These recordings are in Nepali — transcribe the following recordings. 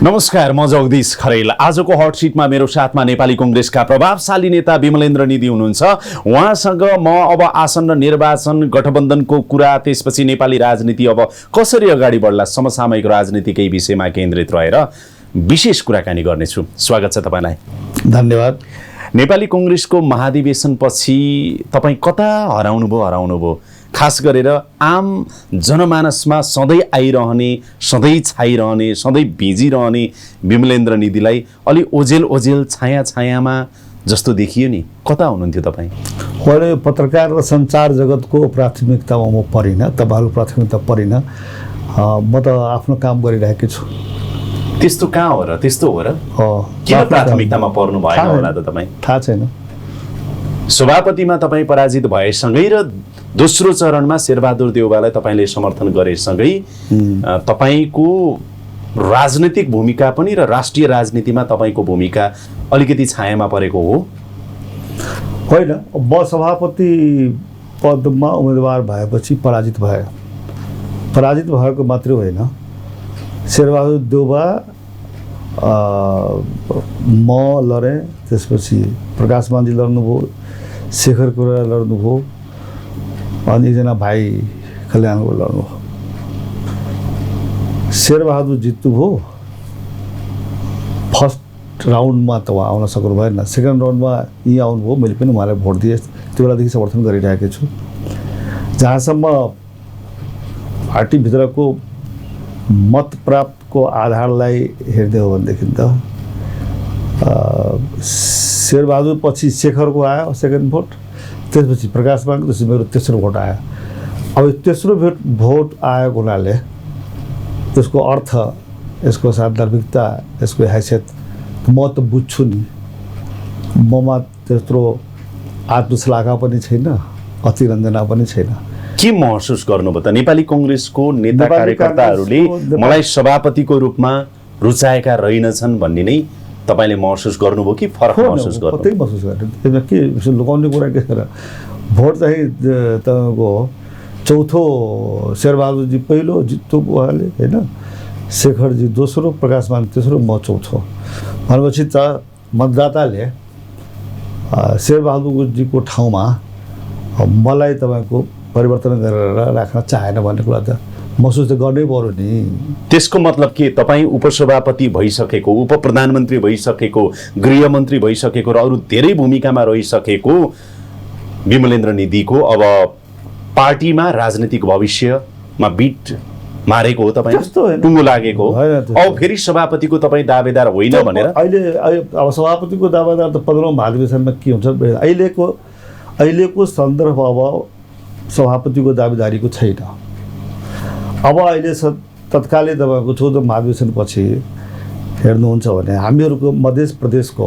नमस्कार, म जगदीश खरेल। आजको हट सिटमा मेरो साथमा नेपाली कांग्रेसका प्रभावशाली नेता विमलेन्द्र निधि हुनुहुन्छ। उहाँसँग म अब आसन्न निर्वाचन, गठबन्धनको कुरा, त्यसपछि नेपाली राजनीति अब कसरी अगाडि बढ्ला, समसामयिक राजनीतिकै विषयमा केन्द्रित रहेर विशेष कुराकानी गर्नेछु। स्वागत छ तपाईलाई। धन्यवाद। नेपाली कांग्रेसको महाधिवेशनपछि तपाईँ कता हराउनुभयो? खास गरेर आम जनमानसमा सधैँ आइरहने, सधैँ छाइरहने, सधैँ भिजिरहने विमलेन्द्र निधिलाई अलि ओझेल छायामा जस्तो देखियो नि। कता हुनुहुन्थ्यो तपाईँ? मैले पत्रकार र सञ्चार जगतको प्राथमिकतामा म परिनँ, तपाईँहरूको प्राथमिकता परिनँ। म त आफ्नो काम गरिरहेकै छु। त्यस्तो कहाँ हो र? त्यस्तो हो र? किन प्राथमिकतामा पर्नु भएन होला त तपाईँ? थाहा छैन। सभापतिमा तपाईँ पराजित भएसँगै र दोस्रो चरणमा शेरबहादुर देउवालाई तपाईँले समर्थन गरेसँगै तपाईँको राजनीतिक भूमिका पनि र राष्ट्रिय राजनीतिमा तपाईँको भूमिका अलिकति छायामा परेको हो? होइन, म सभापति पदमा उम्मेदवार भएपछि पराजित भएको मात्रै होइन, शेरबहादुर देउवा म लडेँ, त्यसपछि प्रकाश मानजी लड्नुभयो, शेखर कोइराला लड्नुभयो, अनि एकजना भाइ कल्याणको लड्नुभयो। शेरबहादुर जित्नुभयो। फर्स्ट राउन्डमा त उहाँ आउन सक्नु भएन, सेकेन्ड राउन्डमा यहीँ आउनुभयो। मैले पनि उहाँलाई भोट दिएँ, त्यो बेलादेखि समर्थन गरिरहेको छु। जहाँसम्म पार्टीभित्रको मत प्राप्तको आधारलाई हेर्दै हो भनेदेखि त शेरबहादुर पछि शेखरको आयो सेकेन्ड भोट, त्यसपछि प्रकाश मानको, त्यसपछि मेरो तेस्रो भोट आयो। अब तेस्रो भोट आएको हुनाले त्यसको अर्थ, यसको सान्दर्भिकता, यसको हैसियत म त बुझ्छु नि। ममा त्यत्रो आत्मश्लाघा पनि छैन, अतिरञ्जना पनि छैन। के महसुस गर्नुभयो त? नेपाली कांग्रेसको नेता कार्यकर्ताहरूले मलाई सभापतिको रूपमा रुचाएका रहेनछन् भन्ने नै तपाईँले महसुस गर्नुभयो कि फरक महसुस गर्नुभयो? त्यही महसुस गरेँ। के लुकाउने कुरा के छ र? भोट चाहिँ तपाईँको चौथो, शेरबहादुरजी पहिलो जित्नु उहाँले, होइन, शेखरजी दोस्रो, प्रकाश मान तेस्रो, म चौथो भनेपछि त मतदाताले शेरबहादुरजीको ठाउँमा मलाई तपाईँको परिवर्तन गरेर राख्न चाहेन भन्ने कुरा त महसुस त गर्नै पर्यो नि। त्यसको मतलब के? तपाईँ उपसभापति भइसकेको, उप प्रधानमन्त्री भइसकेको, गृहमन्त्री भइसकेको र अरू धेरै भूमिकामा रहिसकेको विमलेन्द्र निधिको अब पार्टीमा राजनीतिक भविष्यमा बिट मारेको हो तपाईँ? टुङ्गो लागेको हो? अब फेरि सभापतिको तपाईँ दावेदार होइन भनेर? अहिले अब सभापतिको दावेदार त 15औं महाधिवेशनमा के हुन्छ? अहिलेको सन्दर्भ अब सभापतिको दावेदारीको छैन। अब अहिले तत्कालै तपाईँको 14औं महाधिवेशनपछि हेर्नुहुन्छ भने हामीहरूको मध्य प्रदेशको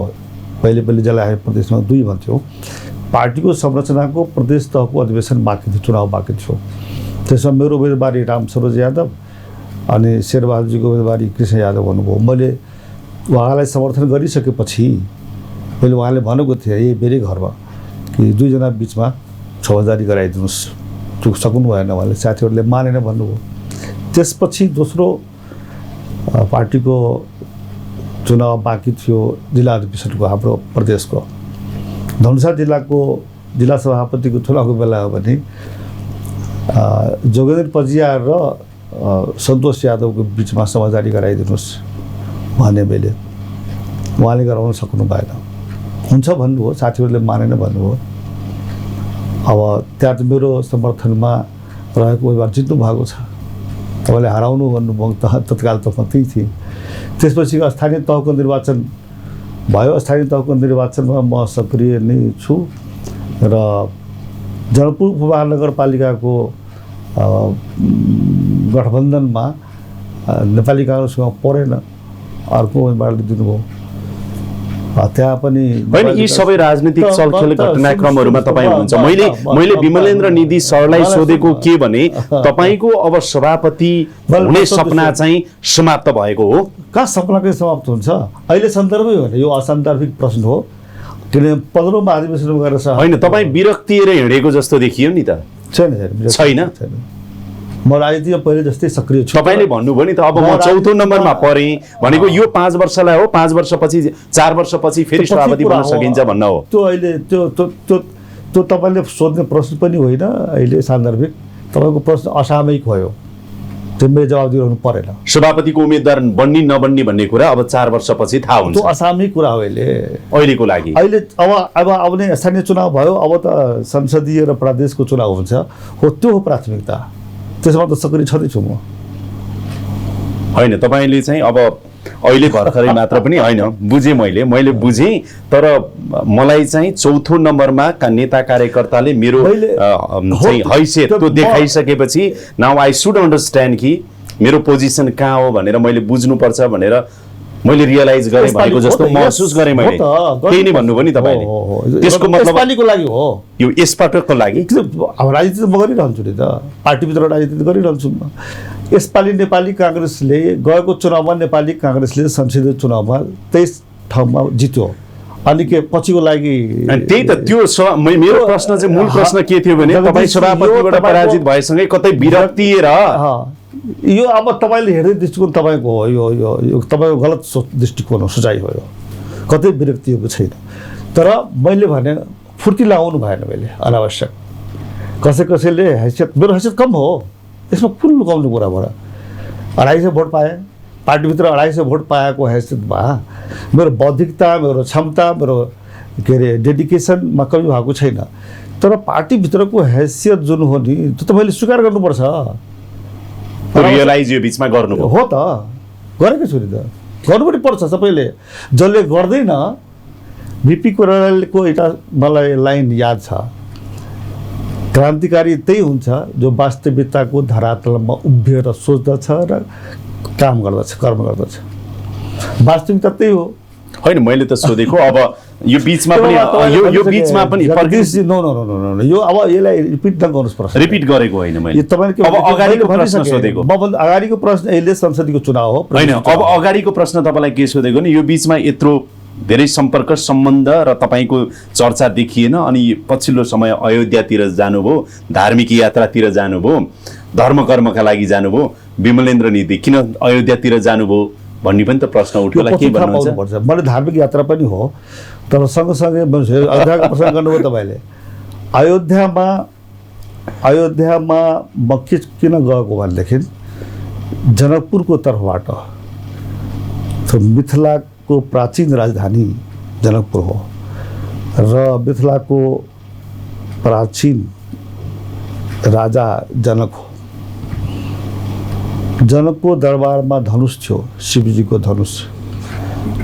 पहिले जलाहारी प्रदेशमा 2 भन्थ्यौँ, पार्टीको संरचनाको प्रदेश तहको अधिवेशन बाँकी थियो, चुनाव बाँकी थियो। त्यसमा मेरो उम्मेदवारी रामसरोज यादव अनि शेरबहादुरजीको उम्मेदवारी कृष्ण यादव हुनुभयो। मैले उहाँलाई समर्थन गरिसकेपछि मैले उहाँले भनेको थिएँ यही मेरै घरमा कि 2 जना बिचमा छौजदारी गराइदिनुहोस्। त्यो सक्नु भएन, उहाँले साथीहरूले मानेन भन्नुभयो। त्यसपछि दोस्रो पार्टीको चुनाव बाँकी थियो, जिल्ला अधिवेशनको हाम्रो प्रदेशको। धनुषा जिल्लाको जिल्ला सभापतिको चुनावको बेला हो भने जोगेन्द्र पजिया र सन्तोष यादवको बिचमा समझदारी गराइदिनुहोस् भने मैले, उहाँले गराउन सक्नु भएन। हुन्छ भन्नुभयो, साथीहरूले मानेन भन्नुभयो। अब त्यहाँ मेरो समर्थनमा रहेको उम्मेदवार जित्नु भएको छ, तपाईँले हराउनु भन्नुभयो। तत्काल त म त्यही थिएँ। त्यसपछि स्थानीय तहको निर्वाचन भयो। स्थानीय तहको निर्वाचनमा म सक्रिय नै छु र जनकपुर उपमहानगरपालिकाको गठबन्धनमा नेपाली कांग्रेसमा परेन, अर्को उम्मेदवारले दिनुभयो। त्यहाँ पनि होइन, यी सबै राजनीतिक चलखेल घटनाक्रमहरूमा तपाईँ हुनुहुन्छ। मैले विमलेन्द्र निधि सरलाई सोधेको के भने तपाईँको अब सभापति हुने सपना चाहिँ समाप्त भएको हो? कहाँ सपनाकै समाप्त हुन्छ? अहिले सन्दर्भै होइन, यो असन्दर्भिक प्रश्न हो। किनभने 15औं महाधिवेशनमा गएर होइन, तपाईँ विरक्तिएर हिँडेको जस्तो देखियो नि त। छैन। म राजनीतिमा पहिले जस्तै सक्रिय छु। तपाईँले भन्नुभयो नि त अब म चौथो नम्बरमा परेँ भनेको यो 5 वर्षलाई हो, 5 वर्षपछि 4 वर्षपछि फेरि सभापति बन्न सकिन्छ भन्न हो। त्यो अहिले त्यो तपाईँले सोध्ने प्रश्न पनि होइन अहिले सान्दर्भिक, तपाईँको प्रश्न असामयिक भयो, त्यो मैले जवाब दिइरहनु परेन। सभापतिको उम्मेदवार बन्ने नबन्ने भन्ने कुरा अब 4 वर्षपछि थाहा हुन्छ। त्यो असामयिक कुरा हो अहिलेको लागि। अहिले अब आउने स्थानीय चुनाव भयो, अब त संसदीय र प्रदेशको चुनाव हुन्छ, हो त्यो हो प्राथमिकता। त्यसमा त सक्रिय छँदैछु म। होइन, तपाईँले चाहिँ अब अहिले भर्खरै मात्र पनि होइन, बुझेँ मैले बुझेँ, तर मलाई चाहिँ चौथो नम्बरमा नेता कार्यकर्ताले मेरो चाहिँ हैसियत त्यो देखाइसकेपछि नाउ आई सुड अन्डरस्ट्यान्ड कि मेरो पोजिसन कहाँ हो भनेर मैले बुझ्नुपर्छ भनेर मैले रियलाइज गरेँ भनेको जस्तो महसुस गरेँ मैले। त्यही नै भन्नुभयो नि तपाईँले। त्यसको मतलब यसपालिको लागि हो, यो यसपटकको लागि। अब राजनीति त म गरिरहन्छु नि त, पार्टीभित्र राजनीति गरिरहन्छु म। यसपालि नेपाली काङ्ग्रेसले गएको चुनावमा नेपाली काङ्ग्रेसले संसदीय चुनावमा 23 ठाउँमा जित्यो, अनि के पछिको लागि त्यही त त्यो मेरो प्रश्न चाहिँ मूल प्रश्न के थियो भने तपाईँ सभापतिबाट पराजित भएसँगै कतै विरक्तिएर यो अब तपाईँले हेर्ने दृष्टिकोण तपाईँको हो, यो तपाईँको गलत दृष्टिकोण हो, सोचाइ हो, यो कतै विरक्तिको छैन। तर मैले भने फुर्ती लगाउनु भएन मैले अनावश्यक। कसैले हैसियत, मेरो हैसियत कम हो, यसमा कुन लुकाउनु कुरा भयो। 250 भोट पाएँ, पार्टीभित्र 250 भोट पाएको हैसियतमा मेरो बौद्धिकता, मेरो क्षमता, मेरो के अरे डेडिकेसनमा कमी भएको छैन। तर पार्टीभित्रको हैसियत जुन हो नि त्यो त मैले स्वीकार गर्नुपर्छ। रियलाइज यो बिचमा गर्नुभयो हो त, गरेकै छु नि त, गर्नु पनि पर्छ सबैले। जसले गर्दैन, भिपी कोइरालाको एउटा मलाई लाइन याद छ, क्रान्तिकारी त्यही हुन्छ जो वास्तविकताको धरातलमा उभिएर सोच्दछ र काम गर्दछ, कर्म गर्दछ। वास्तविकता त्यही हो। होइन, मैले त सोधेको अब यो बिचमा पनि यो बिचमा पनि नो यो अब यसलाई रिपिट नगर्नुहोस् प्रश्न। रिपिट गरेको होइन मैले। अब अगाडिको प्रश्न सोधेको। अगाडिको प्रश्न अहिले संसदीयको चुनाव हो होइन, अब अगाडिको प्रश्न तपाईँलाई के सोधेको नि, यो बिचमा यत्रो धेरै सम्पर्क सम्बन्ध र तपाईँको चर्चा देखिएन, अनि पछिल्लो समय अयोध्यातिर जानुभयो, धार्मिक यात्रातिर जानुभयो, धर्म कर्मका लागि जानुभयो, विमलेन्द्र निधि किन अयोध्यातिर जानुभयो भन्ने पनि त प्रश्न उठ्यो। के भन्नुहुन्छ? मैले धार्मिक यात्रा पनि हो, तर सँगसँगै अयोध्याको प्रश्न गर्नुभयो तपाईँले। अयोध्यामा म किन गएको भनेदेखि जनकपुरको तर्फबाट मिथिलाको प्राचीन राजधानी जनकपुर हो र मिथिलाको प्राचीन राजा जनक हो। जनकको दरबारमा धनुष थियो, शिवजीको धनुष।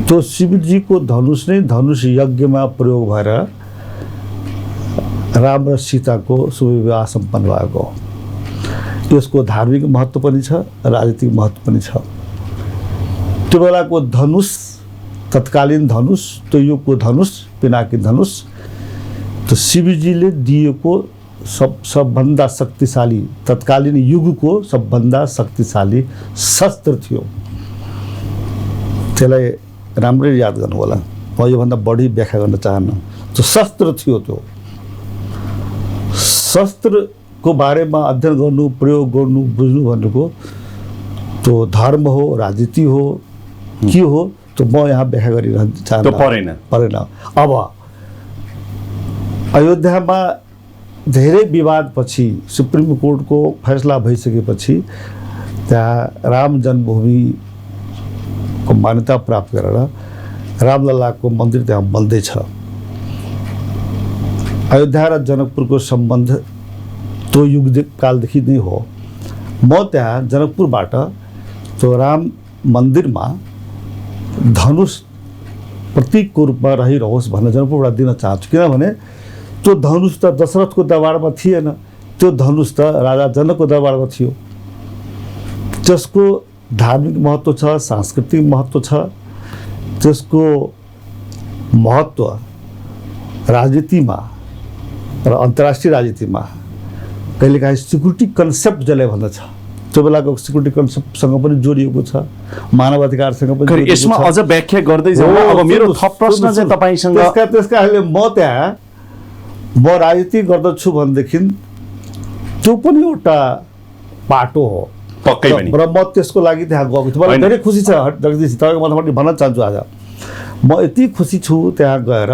त्यो शिवजीको धनुष नै धनुष यज्ञमा प्रयोग भएर राम र सीताको शुभ विवाह सम्पन्न भएको। यसको धार्मिक महत्त्व पनि छ, राजनीतिक महत्त्व पनि छ। त्यो बेलाको धनुष, तत्कालीन धनुष, त्यो युगको धनुष, पिनाकी धनुष, त्यो शिवजीले दिएको सबभन्दा शक्तिशाली, तत्कालीन युगको सबभन्दा शक्तिशाली शस्त्र थियो। त्यसलाई राम्ररी याद गर्नु होला, म योभन्दा बढी व्याख्या गर्न चाहन्न। त्यो शस्त्र थियो, त्यो शस्त्रको बारेमा अध्ययन गर्नु, प्रयोग गर्नु, बुझ्नु भनेको त्यो धर्म हो, राजनीति हो, के हो, त्यो म यहाँ व्याख्या गरिरहन चाहन्न, परेन। अब अयोध्यामा धेरै विवादपछि सुप्रिम कोर्टको फैसला भइसकेपछि त्यहाँ राम जन्मभूमिको मान्यता प्राप्त गरेर रामलल्लाको मन्दिर त्यहाँ बन्दैछ। अयोध्या र जनकपुरको सम्बन्ध त्यो युगकालदेखि नै हो। म त्यहाँ जनकपुरबाट त्यो राम मन्दिरमा धनुष प्रतीकको रूपमा रहिरहोस् भनेर जनकपुरबाट दिन चाहन्छु। किनभने त्यो धनुष त दशरथको दरबारमा थिएन, त्यो धनुष त राजा जनकको दरबारमा थियो। त्यसको धार्मिक महत्त्व छ, सांस्कृतिक महत्त्व छ, त्यसको महत्त्व राजनीतिमा र अन्तर्राष्ट्रिय राजनीतिमा कहिलेकाहीँ सिक्युरिटी कन्सेप्ट जसले भन्दछ, त्यो बेलाको सिक्युरिटी कन्सेप्टसँग पनि जोडिएको छ, मानवाधिकारसँग पनि। यसमा अझ व्याख्या गर्दै जाउँ। अब मेरो थप प्रश्न चाहिँ तपाईँसँग त्यसका अहिले म त्यहाँ म राजनीति गर्दछु भनेदेखि त्यो पनि एउटा पाटो हो पक्कै पनि र म त्यसको लागि त्यहाँ गएको छु। मलाई धेरै खुसी छ जगदीश, तपाईँको माथि भन्न चाहन्छु आज म यति खुसी छु त्यहाँ गएर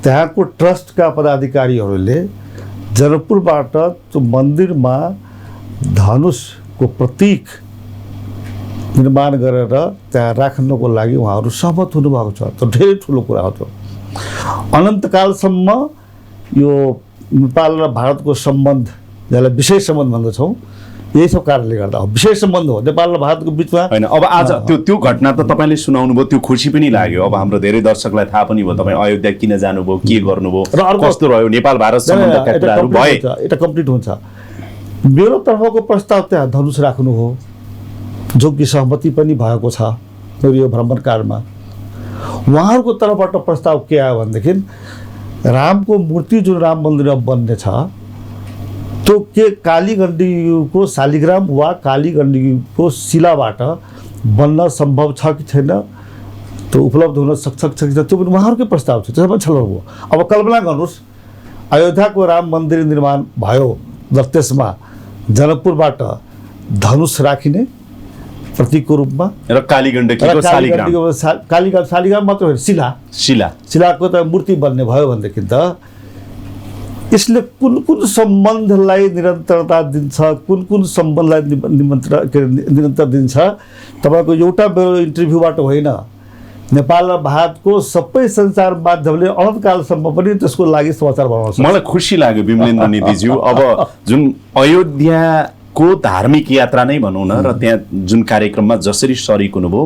त्यहाँको ट्रस्टका पदाधिकारीहरूले जनकपुरबाट त्यो मन्दिरमा धनुषको प्रतीक निर्माण गरेर त्यहाँ राख्नको लागि उहाँहरू सहमत हुनुभएको छ। त्यो धेरै ठुलो कुरा हो। त्यो अनन्तकालसम्म यो नेपाल र भारतको सम्बन्ध, जसलाई विशेष सम्बन्ध भन्दछौँ, यही सब कारणले गर्दा हो। विशेष सम्बन्ध हो नेपाल र भारतको बिचमा। होइन, अब आज त्यो घटना त तपाईँले सुनाउनु भयो, त्यो खुसी पनि लाग्यो। अब हाम्रो धेरै दर्शकलाई थाहा पनि भयो तपाईँ अयोध्या किन जानुभयो, के गर्नुभयो, कस्तो रह्यो, नेपाल भारत सम्बन्धका कुराहरू भए। एउटा कम्प्लिट हुन्छ। मेरो तर्फको प्रस्ताव त्यहाँ धनुष राख्नु हो, जो कि सहमति पनि भएको छ मेरो यो भ्रमणकालमा। उहाँहरूको तर्फबाट प्रस्ताव के आयो भनेदेखि रामको मूर्ति जुन राम मन्दिरमा बन्ने छ त्यो के कालीगण्डकीको शालिग्राम वा कालीगण्डकीको शिलाबाट बन्न सम्भव छ कि छैन, त्यो उपलब्ध हुन सक्छ कि छैन, त्यो पनि उहाँहरूकै प्रस्ताव छ। त्यसमा छलफल भयो। अब कल्पना गर्नुहोस् अयोध्याको राम मन्दिर निर्माण भयो र त्यसमा जनकपुरबाट धनुष राखिने प्रतीकको रूपमा र कालीगण्डकीको शालिग्राम मात्र होइन, शिलाको त मूर्ति बन्ने भयो भनेदेखि त यसले कुन कुन सम्बन्धलाई निरन्तरता दिन्छ, कुन कुन सम्बन्धलाई निरन्तर दिन्छ। तपाईँको एउटा मेरो इन्टरभ्यूबाट होइन, नेपाल र भारतको सबै सञ्चार माध्यमले अनन्तकालसम्म पनि त्यसको लागि समाचार बनाउँछ। मलाई खुसी लाग्यो विमलेन्द्र निधिज्यू। अब जुन अयोध्याको धार्मिक यात्रा नै भनौँ न, र त्यहाँ जुन कार्यक्रममा जसरी सरिक हुनुभयो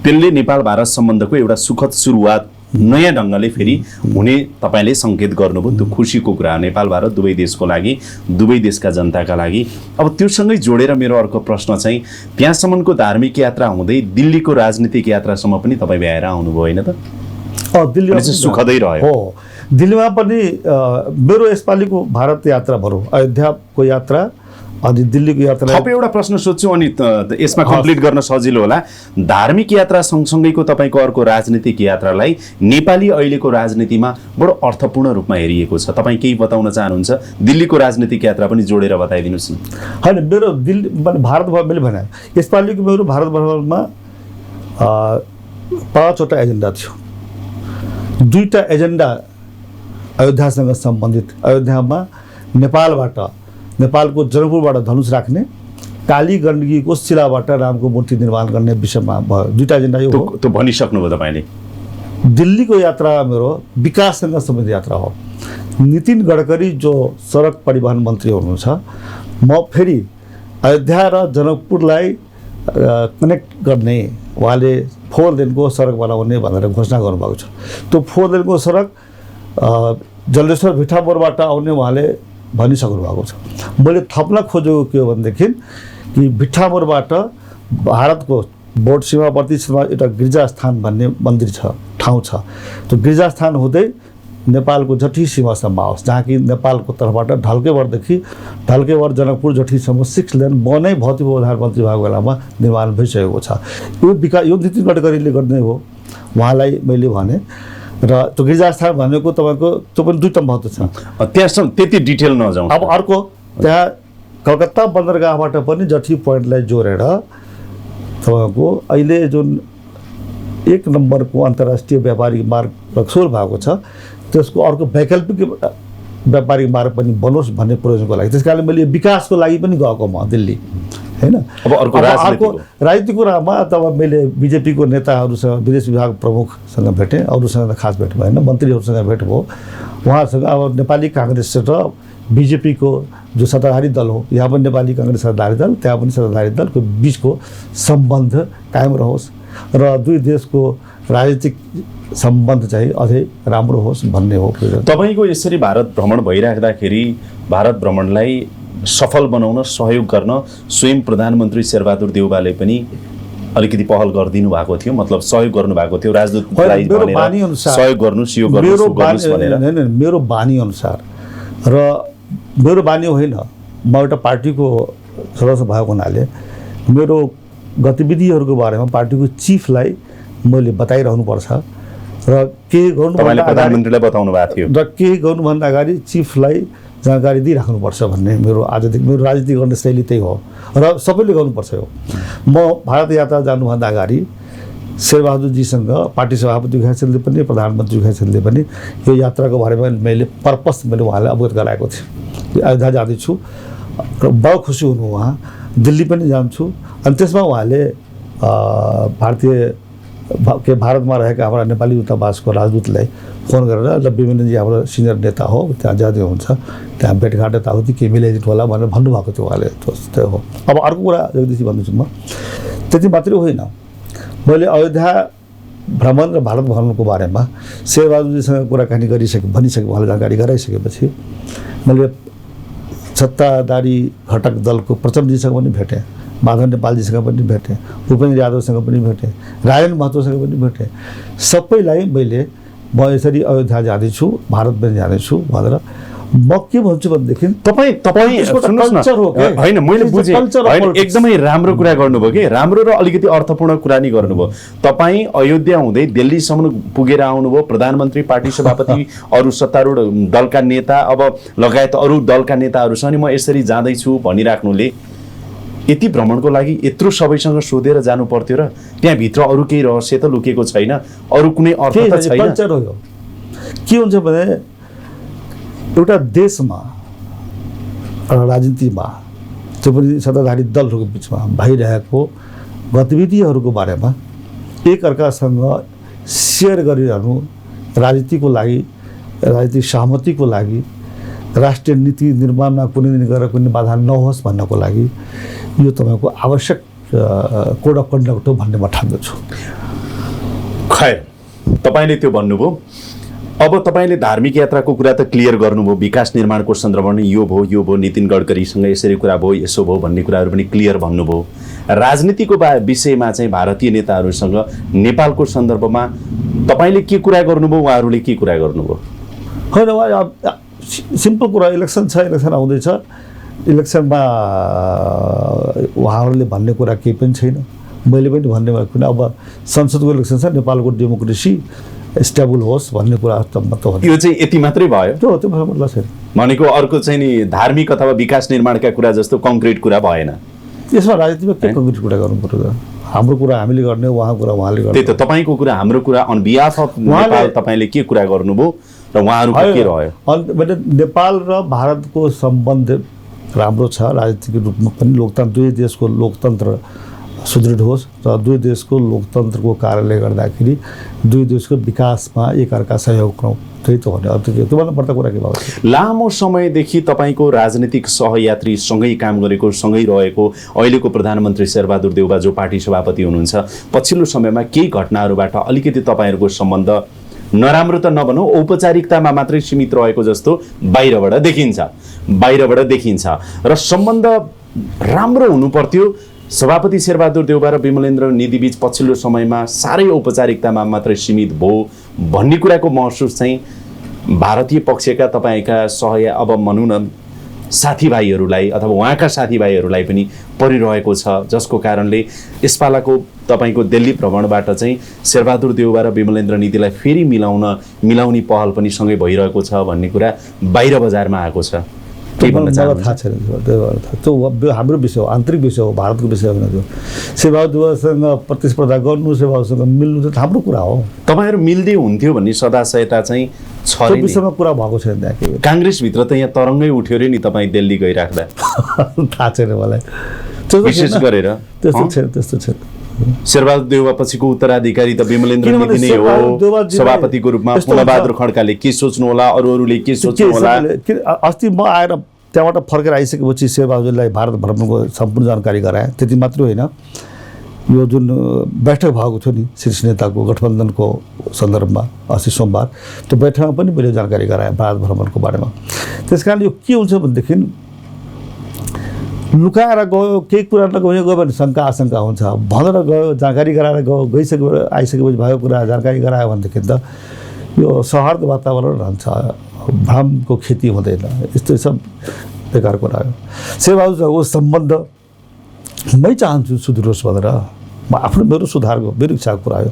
त्यसले नेपाल भारत सम्बन्धको एउटा सुखद सुरुवात नयाँ ढङ्गले फेरि हुने तपाईँले सङ्केत गर्नुभयो। त्यो खुसीको कुरा हो नेपाल भारत दुवै देशको लागि, दुवै देशका जनताका लागि। अब त्योसँगै जोडेर मेरो अर्को प्रश्न चाहिँ त्यहाँसम्मको धार्मिक यात्रा हुँदै दिल्लीको राजनीतिक यात्रासम्म पनि तपाईँ भ्याएर आउनुभयो होइन त? दिल्लीमा सुखदै रह्यो। हो, दिल्लीमा पनि मेरो यसपालिको भारत यात्रा भनौँ, अयोध्याको यात्रा अनि दिल्लीको यात्रा। थप एउटा प्रश्न सोध्छु अनि यसमा कम्प्लिट गर्न सजिलो होला। धार्मिक यात्रा सँगसँगैको तपाईँको अर्को राजनीतिक यात्रालाई नेपाली अहिलेको राजनीतिमा बडो अर्थपूर्ण रूपमा हेरिएको छ, तपाईँ केही बताउन चाहनुहुन्छ? दिल्लीको राजनीतिक यात्रा पनि जोडेर बताइदिनुहोस् न। होइन, मेरो दिल्ली भारत मैले भने यसपालिको मेरो भारत भ्रमणमा 5वटा एजेन्डा थियो। 2टा एजेन्डा अयोध्यासँग सम्बन्धित, अयोध्यामा नेपालको जनकपुरबाट धनुष राख्ने, कालीगण्डकीको शिलाबाट रामको मूर्ति निर्माण गर्ने विषयमा भयो। 2टा एजेन्डा यो हो। त्यो भनिसक्नुभयो तपाईँले। दिल्लीको यात्रा मेरो विकाससँग सम्बन्धित यात्रा हो। नितिन गडकरी जो सडक परिवहन मन्त्री हुनुहुन्छ, म फेरि अयोध्या र जनकपुरलाई कनेक्ट गर्ने, उहाँले 4 लेनको सडक बनाउने भनेर घोषणा गर्नुभएको छ। त्यो 4 लेनको सडक जलेश्वर भिठामोरबाट आउने उहाँले भनिसक्नु भएको छ। मैले थप्न खोजेको के हो भनेदेखि कि भिठामोरबाट भारतको बोर्ड सीमावर्ती क्षेत्रमा एउटा गिर्जास्थान भन्ने मन्दिर छ, ठाउँ छ। त्यो गिर्जास्थान हुँदै नेपालको जठी सीमासम्म आओस्, जहाँ कि नेपालको तर्फबाट ढल्केवर जनकपुर जठीसम्म 6 लेन बनै भौतिक पूर्वाधार मन्त्री भएको बेलामा निर्माण भइसकेको छ। यो नितिन गडकरीले गर्ने हो, उहाँलाई मैले भने। र त्यो गिर्जास्थान भनेको तपाईँको त्यो पनि 2टा महत्त्व छ। त्यहाँसम्म त्यति डिटेल नजाउँ। अब अर्को त्यहाँ कलकत्ता बन्दरगाहबाट पनि जठी पोइन्टलाई जोडेर तपाईँको अहिले जुन 1 नम्बरको अन्तर्राष्ट्रिय व्यापारिक मार्ग रक्सोल भएको छ, त्यसको अर्को वैकल्पिक व्यापारिक मार्ग पनि बनोस् भन्ने प्रयोजनको लागि। त्यस कारणले मैले विकासको लागि पनि गएको म दिल्ली, होइन। अब अर्को राजनीतिक कुरामा अथवा मैले बिजेपीको नेताहरूसँग, विदेश विभाग प्रमुखसँग भेटेँ, अरूसँग खास भेट भएन, मन्त्रीहरूसँग भेट भयो। उहाँहरूसँग अब नेपाली काङ्ग्रेस र बिजेपीको जो सत्ताधारी दल हो, यहाँ पनि नेपाली काङ्ग्रेस सत्ताधारी दल, त्यहाँ पनि सत्ताधारी दलको बिचको सम्बन्ध कायम रहोस् र दुई देशको राजनीतिक सम्बन्ध चाहिँ अझै राम्रो होस् भन्ने हो। तपाईँको यसरी भारत भ्रमण भइराख्दाखेरि भारत भ्रमणलाई सफल बनाउन सहयोग गर्न स्वयं प्रधानमन्त्री शेरबहादुर देउवाले पनि अलिकति पहल गरिदिनु भएको थियो, मतलब सहयोग गर्नुभएको थियो, राजदूतलाई भनेर सहयोग गर्नुस्, यो गर्नुस् भनेर। मेरो बानी अनुसार र मेरो बानी होइन, म एउटा पार्टीको सदस्य भएको हुनाले मेरो गतिविधिहरूको बारेमा पार्टीको चिफलाई मैले बताइरहनुपर्छ र के तपाईँले गर्नु प्रधानमन्त्रीलाई बताउनु भएको थियो र के गर्नुभन्दा अगाडि चिफलाई जानकारी दिइराख्नुपर्छ भन्ने मेरो आजदेखि मेरो राजनीति गर्ने शैली त्यही हो र सबैले गर्नुपर्छ हो। म भारत यात्रा जानुभन्दा अगाडि शेरबहादुरजीसँग पार्टी सभापति घाइसेलले पनि प्रधानमन्त्री घाइसेलले पनि यो यात्राको बारेमा मैले उहाँलाई अवगत गराएको थिएँ। अयोध्या जाँदैछु र बडो खुसी हुनु उहाँ। दिल्ली पनि जान्छु अनि त्यसमा उहाँले भारतमा रहेका हाम्रा नेपाली दूतावासको राजदूतलाई फोन गरेर ल विमलजी हाम्रो सिनियर नेता हो त्यहाँ जाँदै हुन्छ त्यहाँ भेटघाट यताउति के मिलाइदिनु होला भनेर भन्नुभएको थियो उहाँले। त्यही हो। अब अर्को कुरा जगदीशजी भन्दैछु म त्यति मात्रै होइन मैले अयोध्या भ्रमण र भारत भ्रमणको बारेमा शेरबहादुरजीसँग कुराकानी भनिसके उहाँले जानकारी गराइसकेपछि मैले सत्ताधारी घटक दलको प्रचण्डजीसँग पनि भेटेँ, माधव नेपालजीसँग पनि भेटेँ, उपेन्द्र यादवसँग पनि भेटेँ, राजेन्द्र महतोसँग पनि भेटेँ। सबैलाई मैले म यसरी अयोध्या जाँदैछु भारत पनि जाँदैछु भनेर म के भन्छु भनेदेखि तपाईँ सुन्नुहोस् न, होइन मैले बुझेँ, होइन एकदमै राम्रो कुरा गर्नुभयो कि राम्रो र अलिकति अर्थपूर्ण कुरा नि गर्नुभयो। तपाईँ अयोध्या हुँदै दिल्लीसम्म पुगेर आउनुभयो, प्रधानमन्त्री पार्टी सभापति अरू सत्तारूढ दलका नेता अब लगायत अरू दलका नेताहरूसँग नि म यसरी जाँदैछु भनिराख्नुले यति भ्रमणको लागि यत्रो सबैसँग सोधेर जानु पर्थ्यो र त्यहाँभित्र अरू केही रहस्य त लुकेको छैन, अरू कुनै अर्थ त छैन। कल्चर हो। के हुन्छ भने एउटा देशमा राजनीतिमा त्यो पनि सत्ताधारी दलहरूको बिचमा भइरहेको गतिविधिहरूको बारेमा एकअर्कासँग सेयर गरिरहनु राजनीतिको लागि, राजनीतिक सहमतिको लागि, राष्ट्रिय नीति निर्माणमा कुनै दिन गएर कुनै बाधा नहोस् भन्नको लागि यो तपाईँको आवश्यक कोड अफ कन्डक्ट हो भन्ने म ठान्दछु। खैर तपाईँले त्यो भन्नुभयो। अब तपाईँले धार्मिक यात्राको कुरा त क्लियर गर्नुभयो, विकास निर्माणको सन्दर्भमा यो भयो नितिन गडकरीसँग यसरी कुरा भयो यसो भयो भन्ने कुराहरू पनि क्लियर भन्नुभयो। राजनीतिको विषयमा चाहिँ भारतीय नेताहरूसँग नेपालको सन्दर्भमा तपाईँले के कुरा गर्नुभयो, उहाँहरूले के कुरा गर्नुभयो? होइन सिम्पल कुरा, इलेक्सन छ, इलेक्सन आउँदैछ, इलेक्सनमा उहाँहरूले भन्ने कुरा केही पनि छैन, मैले पनि भन्ने भएको छैन। अब संसदको इलेक्सन छ, नेपालको डेमोक्रेसी स्टेबल होस् भन्ने कुरा त यो चाहिँ यति मात्रै भयो। त्यो मतलब छैन भनेको अर्को चाहिँ नि धार्मिक अथवा विकास निर्माणका कुरा जस्तो कङ्क्रिट कुरा भएन। यसमा राजनीतिमा के कङ्क्रिट कुरा गर्नु पर्यो? हाम्रो कुरा हामीले गर्ने, उहाँको कुरा उहाँले गर्ने। त्यही त तपाईँको कुरा हाम्रो कुरा अन बिहाफ अफ नेपाल तपाईँले के कुरा गर्नुभयो र उहाँहरूको के रह्यो? नेपाल र भारतको सम्बन्ध राम्रो छ राजनीतिक रूपमा पनि। लोकतन्त्र, दुई देशको लोकतन्त्र सुदृढ होस् र दुई देशको लोकतन्त्रको कारणले गर्दाखेरि दुई देशको विकासमा एकअर्का सहयोग गरौँ, त्यही त हो नि। त्योभन्दा बढ्ता कुरा के भयो? लामो समयदेखि तपाईँको राजनीतिक सहयात्री सँगै काम गरेको, सँगै रहेको अहिलेको प्रधानमन्त्री शेरबहादुर देउबा जो पार्टी सभापति हुनुहुन्छ, पछिल्लो समयमा केही घटनाहरूबाट अलिकति तपाईँहरूको सम्बन्ध नराम्रो त नभनौँ, औपचारिकतामा मात्रै सीमित रहेको जस्तो बाहिरबाट देखिन्छ र सम्बन्ध राम्रो हुनु पर्थ्यो। सभापति शेरबहादुर देउबा र विमलेन्द्र निधि बीच पछिल्लो समयमा साह्रै औपचारिकतामा मात्रै सीमित भयो भन्ने कुराको महसुस चाहिँ भारतीय पक्षका तपाईँका अब भनौँ न साथीभाइहरूलाई अथवा उहाँका साथीभाइहरूलाई पनि परिरहेको छ, जसको कारणले यसपालाको तपाईँको दिल्ली भ्रमणबाट चाहिँ शेरबहादुर देउबा र विमलेन्द्र निधिलाई फेरि मिलाउने पहल पनि सँगै भइरहेको छ भन्ने कुरा बाहिर बजारमा आएको छ। मलाई थाहा छैन, त्यो हाम्रो विषय हो, आन्तरिक विषय हो, भारतको विषय होइन। त्यो शेरबहादुरसँग प्रतिस्पर्धा गर्नु, शेरबहादुरसँग मिल्नु त हाम्रो कुरा हो। तपाईँहरू मिल्दै हुन्थ्यो भन्ने सदाशयता चाहिँ छ। त्यो विषयमा कुरा भएको छैन त्यहाँ। काङ्ग्रेसभित्र त यहाँ तरङ्गै उठ्यो अरे नि तपाईँ दिल्ली गइराख्दा। थाहा छैन मलाई विशेष गरेर। त्यस्तो छैन। शेरबहादुर देउबा पछिको उत्तराधिकारी त विमलेन्द्र निधि नै हो सभापतिको रूपमा। पुनबहादुर खड्काले के सोच्नु होला, अरूले के सोच्नु होला? अस्ति म आएर त्यहाँबाट फर्केर आइसकेपछि शेरबहादुरलाई भारत भ्रमणको सम्पूर्ण जानकारी गराएँ। त्यति मात्रै होइन, यो जुन बैठक भएको थियो नि शीर्ष नेताको गठबन्धनको सन्दर्भमा अस्ति सोमबार, त्यो बैठकमा पनि मैले जानकारी गराएँ भारत भ्रमणको बारेमा। त्यस कारण यो के हुन्छ भनेदेखि लुकाएर गयो, केही कुरा नगयो भने शङ्का आशंका हुन्छ भनेर गयो, जानकारी गराएर आइसकेपछि भएको कुरा जानकारी गरायो भनेदेखि त यो सौहार्द वातावरण रहन्छ, भ्रमको खेती हुँदैन। यस्तो सब बेकार कुरा हो। शेरबहादुरसँगको सम्बन्ध मै चाहन्छु सुदृढ होस् भनेर, आफ्नो मेरो सुधारको मेरो इच्छाको कुरा हो।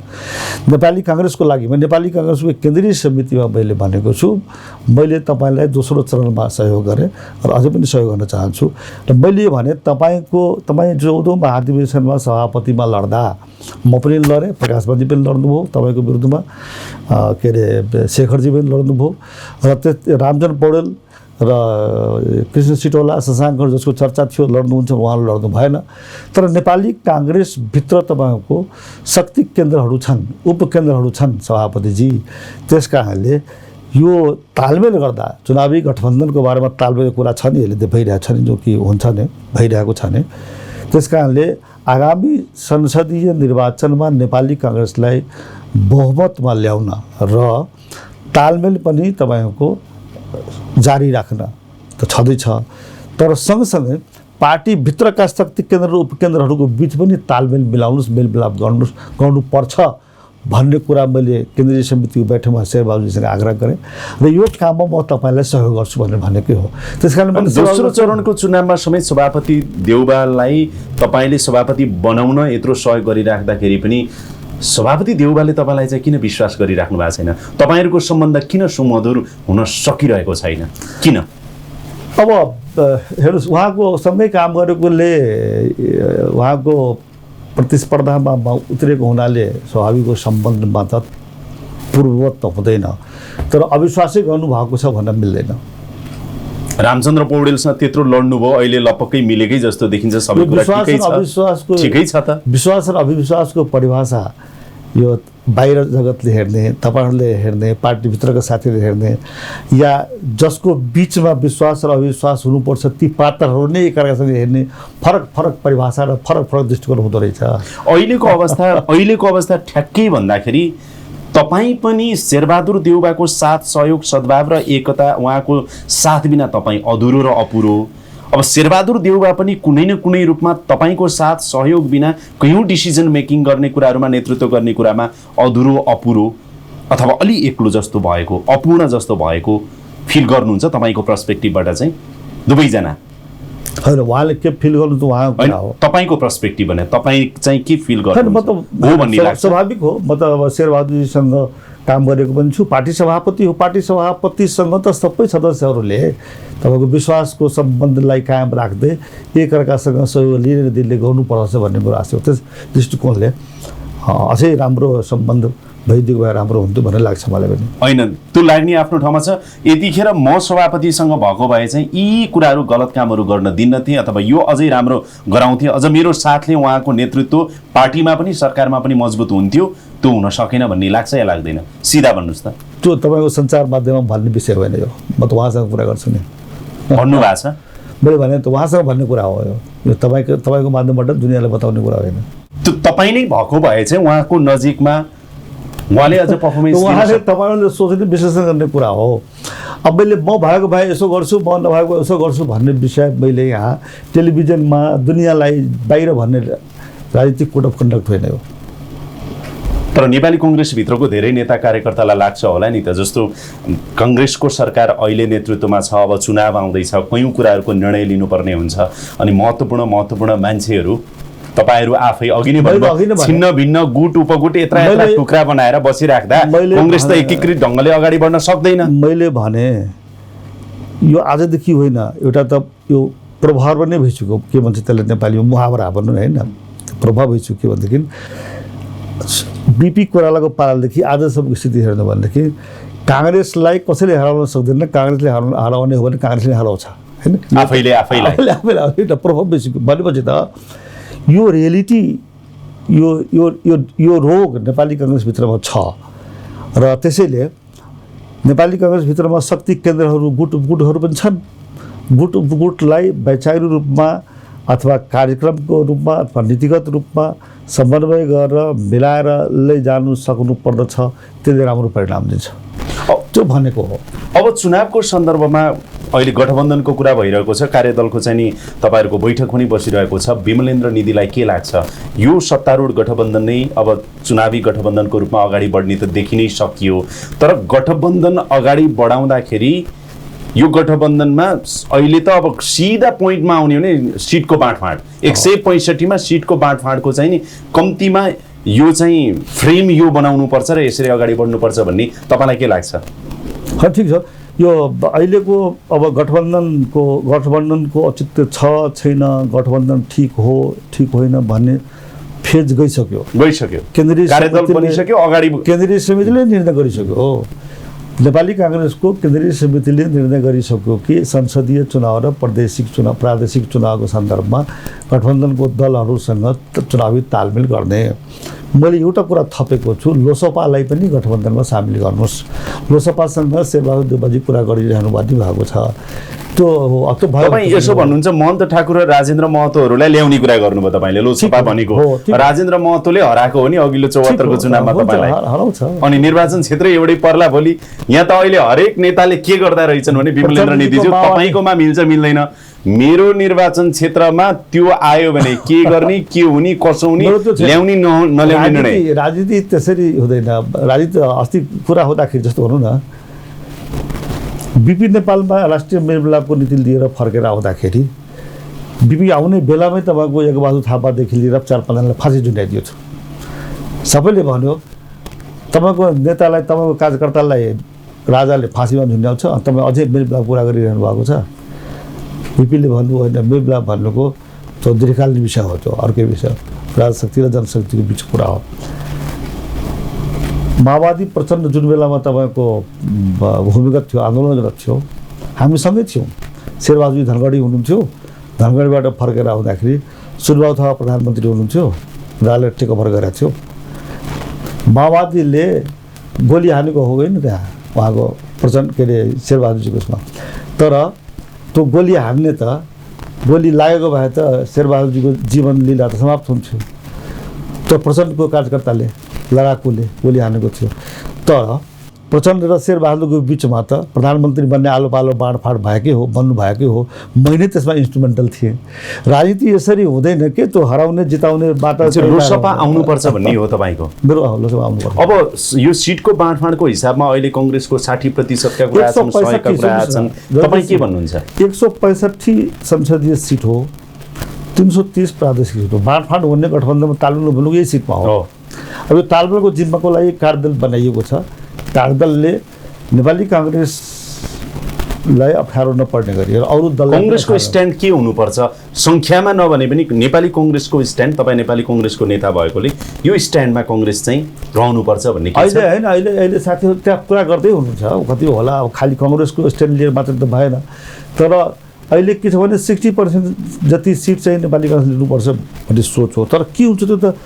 नेपाली काङ्ग्रेसको लागि म नेपाली काङ्ग्रेसको केन्द्रीय समितिमा मैले भनेको छु, मैले तपाईँलाई दोस्रो चरणमा सहयोग गरेँ र अझै पनि सहयोग गर्न चाहन्छु। र मैले भने तपाईँ 14औं महाधिवेशनमा सभापतिमा लड्दा म पनि लडेँ, प्रकाशजी पनि लड्नुभयो तपाईँको विरुद्धमा, के अरे शेखरजी पनि लड्नुभयो र रामचन्द्र पौडेल र कृष्ण सिटौला, शशाङ्क जसको चर्चा थियो लड्नुहुन्छ, उहाँले लड्नु भएन। तर नेपाली काङ्ग्रेसभित्र तपाईँको शक्ति केन्द्रहरू छन्, उपकेन्द्रहरू छन् सभापतिजी। त्यस कारणले यो तालमेल गर्दा चुनावी गठबन्धनको बारेमा तालमेल कुरा छ नि, यसले भइरहेको छ नि, जो कि हुन्छ नै भइरहेको छ नि। त्यस कारणले आगामी संसदीय निर्वाचनमा नेपाली काङ्ग्रेसलाई बहुमतमा ल्याउन र तालमेल पनि तपाईँको जारी राख्न त छँदैछ, तर सँगसँगै पार्टीभित्रका शक्ति केन्द्र र उपकेन्द्रहरूको बिच पनि तालमेल मिलाउनुहोस्, मेलमिलाप गर्नुपर्छ भन्ने कुरा मैले केन्द्रीय समितिको बैठकमा शेरबहादुरजीसँग आग्रह गरेँ र यो काममा म तपाईँलाई सहयोग गर्छु भनेर भनेकै हो। त्यसकारण दोस्रो चरणको चुनावमा समेत सभापति देउवालाई तपाईँले सभापति बनाउन यत्रो सहयोग गरिराख्दाखेरि पनि सभापति देउवाले तपाईँलाई चाहिँ किन विश्वास गरिराख्नु भएको छैन? तपाईँहरूको सम्बन्ध किन सुमधुर हुन सकिरहेको छैन? किन? अब हेर्नुहोस्, उहाँको सँगै काम गरेकोले उहाँको प्रतिस्पर्धामा उत्रेको हुनाले स्वाभाविक सम्बन्धमा त पूर्ववत त हुँदैन, तर अविश्वासै गर्नुभएको छ भन्न मिल्दैन। रामचन्द्र पौडेलसँग त्यत्रो लड्नुभयो, अहिले लपक्कै मिलेकै जस्तो देखिन्छ। सबै कुरा ठिकै छ त? विश्वास र अविश्वासको परिभाषा यो बाहिर जगतले हेर्ने, तपाईँहरूले हेर्ने, पार्टीभित्रका साथीहरूले हेर्ने, या जसको बिचमा विश्वास र अविश्वास हुनुपर्छ ती पात्रहरू नै एकअर्कासँग हेर्ने फरक फरक परिभाषा र फरक फरक दृष्टिकोण हुँदो रहेछ। अहिलेको अवस्था ठ्याक्कै भन्दाखेरि तपाईँ पनि शेरबहादुर देउवाको साथ, सहयोग, सद्भाव र एकता, उहाँको साथ बिना तपाईँ अधुरो र अपुरो। अब शेरबहादुर देउवा पनि कुनै न कुनै रूपमा तपाईँको साथ, सहयोग बिना कयौँ डिसिजन मेकिङ गर्ने कुराहरूमा, नेतृत्व गर्ने कुरामा अधुरो, अपुरो अथवा अलि एक्लो जस्तो भएको, अपूर्ण जस्तो भएको फिल गर्नुहुन्छ तपाईँको पर्सपेक्टिभबाट चाहिँ दुवैजना? होइन, उहाँले के फिल गर्नु त उहाँको कुरा हो। तपाईँको पर्सपेक्टिभ भने तपाईँ चाहिँ के फिल गर्नुहुन्छ? हो भन्ने लाग्छ। स्वाभाविक हो, म त अब शेरबहादुरजीसँग काम गरेको पनि छु, पार्टी सभापति हो। पार्टी सभापतिसँग त सबै सदस्यहरूले तपाईँको विश्वासको सम्बन्धलाई कायम राख्दै एकअर्कासँग सहयोग लिएर दिल्ली गर्नुपर्छ भन्ने मेरो आशा हो। त्यस दृष्टिकोणले अझै राम्रो सम्बन्ध भइदिएको भए राम्रो हुन्थ्यो भन्ने लाग्छ मलाई पनि। होइन, त्यो लाग्ने आफ्नो ठाउँमा छ। यतिखेर म सभापतिसँग भएको भए चाहिँ यी कुराहरू, गलत कामहरू गर्न दिन्न थिएँ अथवा यो अझै राम्रो गराउँथेँ, अझ मेरो साथले उहाँको नेतृत्व पार्टीमा पनि सरकारमा पनि मजबुत हुन्थ्यो, त्यो हुन सकेन भन्ने लाग्छ या लाग्दैन? सिधा भन्नुहोस् त। त्यो तपाईँको सञ्चार माध्यममा भन्ने विषय होइन यो, म त उहाँसँग कुरा गर्छु नि। भन्नु भएको छ? मैले भने त उहाँसँग भन्ने कुरा हो यो, तपाईँको माध्यमबाट दुनियाँलाई बताउने कुरा होइन। त्यो तपाईँ नै भएको भए चाहिँ उहाँको नजिकमा उहाँले अझ पर्फर्मेन्स, उहाँले तपाईँहरूले सोच्ने विश्लेषण गर्ने कुरा हो। अब मैले म भएको भए यसो गर्छु, म नभएको यसो गर्छु भन्ने विषय मैले यहाँ टेलिभिजनमा दुनियाँलाई बाहिर भन्ने राजनीतिक कोड अफ कन्डक्ट होइन यो। तर नेपाली कङ्ग्रेसभित्रको धेरै नेता कार्यकर्तालाई लाग्छ होला नि त, जस्तो कङ्ग्रेसको सरकार अहिले नेतृत्वमा छ, अब चुनाव आउँदैछ, कयौँ कुराहरूको निर्णय लिनुपर्ने हुन्छ, अनि महत्त्वपूर्ण मान्छेहरू तपाईहरू आफै अघि नै भन्नुभयो छिन्न भिन्न गुट उपगुट यत्रा टुक्रा बनाएर बसिराख्दा कङ्ग्रेस त एकीकृत ढङ्गले अगाडि बढ्न सक्दैन। मैले भने यो आजदेखि होइन, एउटा त यो प्रभाव नै भइसक्यो, के भन्छ त्यसलाई नेपालीमा, मुहावरा भन्नु होइन, प्रभाव भइसक्यो। के भनेदेखि बिपी कोइरालाको पालादेखि आजसम्मको स्थिति हेर्नु भनेदेखि काङ्ग्रेसलाई कसैले हराउन सक्दैन, काङ्ग्रेसले हराउने हो भने काङ्ग्रेसले हराउँछ होइन, आफैलाई एउटा प्रभाव भइसक्यो। भनेपछि त यो रियालिटी, यो रोग नेपाली काङ्ग्रेसभित्रमा छ र त्यसैले नेपाली काङ्ग्रेसभित्रमा शक्ति केन्द्रहरू, गुटहरू पनि छन्। गुटलाई वैचारिक रूपमा अथवा कार्यक्रमको रूपमा अथवा नीतिगत रूपमा समन्वय गरेर मिलाएर लैजानु सक्नु पर्दछ, त्यसले राम्रो परिणाम दिन्छ, त्यो भनेको हो। अब चुनावको सन्दर्भमा अहिले गठबन्धनको कुरा भइरहेको छ, कार्यदलको चाहिँ नि तपाईँहरूको बैठक पनि बसिरहेको छ। विमलेन्द्र निधिलाई के लाग्छ, यो सत्तारूढ गठबन्धन नै अब चुनावी गठबन्धनको रूपमा अगाडि बढ्ने त देखि नै सकियो, तर गठबन्धन अगाडि बढाउँदाखेरि यो गठबन्धनमा अहिले त अब सिधा पोइन्टमा आउने हो भने सिटको बाँडफाँड 165 मा सिटको बाँडफाँडको चाहिँ नि कम्तीमा यो चाहिँ फ्रेम यो बनाउनु पर्छ र यसरी अगाडि बढ्नुपर्छ भन्ने तपाईँलाई के लाग्छ? ठिक छ, यो अहिलेको अब गठबन्धनको औचित्य छ छैन, गठबन्धन ठिक हो ठिक होइन भन्ने फेज गइसक्यो। केन्द्रीय कार्यदल बनिसक्यो, अगाडि केन्द्रीय समितिले निर्णय गरिसक्यो हो। नेपाली काङ्ग्रेसको केन्द्रीय समितिले निर्णय गरिसक्यो कि संसदीय चुनाव र प्रादेशिक चुनावको सन्दर्भमा गठबन्धनको दलहरूसँग चुनावी तालमेल गर्ने। मैले एउटा कुरा थपेको छु, लोसपालाई पनि गठबन्धनमा सामेल गर्नुहोस्। लोसपासँग शेरबहादुर देउवाजी कुरा गरिरहनु भएको छ। त्यो तपाईँ यसो भन्नुहुन्छ महन्त ठाकुर र राजेन्द्र महतोहरूलाई ल्याउने कुरा गर्नुभयो तपाईँले। लोकसभा भनेको राजेन्द्र महतोले हराएको हो नि अघिल्लो 74 को चुनावमा तपाईँलाई, अनि निर्वाचन क्षेत्र एउटै पर्ला भोलि। यहाँ त अहिले हरेक नेताले के गर्दा रहेछन् भने विमलेन्द्र निधिज्यू तपाईँकोमा मिल्छ मिल्दैन, मेरो निर्वाचन क्षेत्रमा त्यो आयो भने के गर्ने, के हुने, कसो हुने, ल्याउने नल्याउने निर्णय। राजनीति त्यसरी हुँदैन। राजनीति अस्ति कुरा हुँदाखेरि जस्तो भनौँ न, बिपी नेपालमा राष्ट्रिय मेलमिलापको नीति लिएर फर्केर आउँदाखेरि बिपी आउने बेलामै तपाईँको एकबहादुर थापादेखि लिएर 4-5 जनालाई फाँसी झुन्डाइदियो छ। सबैले भन्यो तपाईँको नेतालाई, तपाईँको कार्यकर्तालाई राजाले फाँसीमा झुन्ड्याउँछ, तपाईँ अझै मेलमिलाप कुरा गरिरहनु भएको छ। बिपीले भन्नु होइन, मेलमिलाप भन्नुको त्यो दीर्घकालीन विषय हो, त्यो अर्कै विषय, राजशक्ति र जनशक्तिको बिच कुरा हो। माओवादी प्रचण्ड जुन बेलामा तपाईँको भूमिगत थियो, आन्दोलनरत थियो, हामीसँगै थियौँ। शेरबहादुर धनगढी हुनुहुन्थ्यो, धनगढीबाट फर्केर आउँदाखेरि सुनबाबु थापा प्रधानमन्त्री हुनुहुन्थ्यो, राजाले टेकओभर गरेको थियो। माओवादीले गोली हानेको हो होइन त्यहाँ उहाँको प्रचण्ड के अरे शेरबहादुरजीको उसमा, तर त्यो गोली हान्ने त गोली लागेको भए त शेरबहादुरजीको जीवन लीला त समाप्त हुन्थ्यो। त्यो प्रचण्डको कार्यकर्ताले, लडाकुले गोली हानेको थियो। तर प्रचण्ड र शेरबहादुरको बिचमा त प्रधानमन्त्री बन्ने आलो पालो बाँडफाँड भएकै हो, बन्नु भएकै हो। मैं नै त्यसमा इन्स्ट्रुमेन्टल थिएँ। राजनीति यसरी हुँदैन के त्यो हराउने जिताउने बाटो। लोकसभा आउनुपर्छ भन्ने हो तपाईँको? मेरो लोकसभा आउनुपर्छ। अब यो सिटको बाँडफाँडको हिसाबमा अहिले काङ्ग्रेसको 60% का कुरा छन्, 100 का कुरा छन्, तपाईँ के भन्नुहुन्छ? 165 संसदीय सिट हो, 330 प्रादेशिक सिट हो। बाँडफाँड हुने गठबन्धनमा तालमेल भन्नुको यही सिटमा हो। अब यो तालमेलको जिम्माको लागि कार्यदल बनाइएको छ। कार्यदलले नेपाली काङ्ग्रेसलाई अप्ठ्यारो नपर्ने गरी अरू दल। काङ्ग्रेसको स्ट्यान्ड के हुनुपर्छ? सङ्ख्यामा नभने पनि नेपाली काङ्ग्रेसको स्ट्यान्ड, तपाईँ नेपाली काङ्ग्रेसको नेता भएकोले यो स्ट्यान्डमा काङ्ग्रेस चाहिँ रहनुपर्छ भन्ने के छ? अहिले होइन, अहिले साथीहरू त्यहाँ कुरा गर्दै हुनुहुन्छ, कति होला अब खालि काङ्ग्रेसको स्ट्यान्ड लिएर मात्र त भएन। तर अहिले के छ भने 60% जति सिट चाहिँ नेपाली काङ्ग्रेस लिनुपर्छ भन्ने सोच हो। तर के हुन्छ त्यो त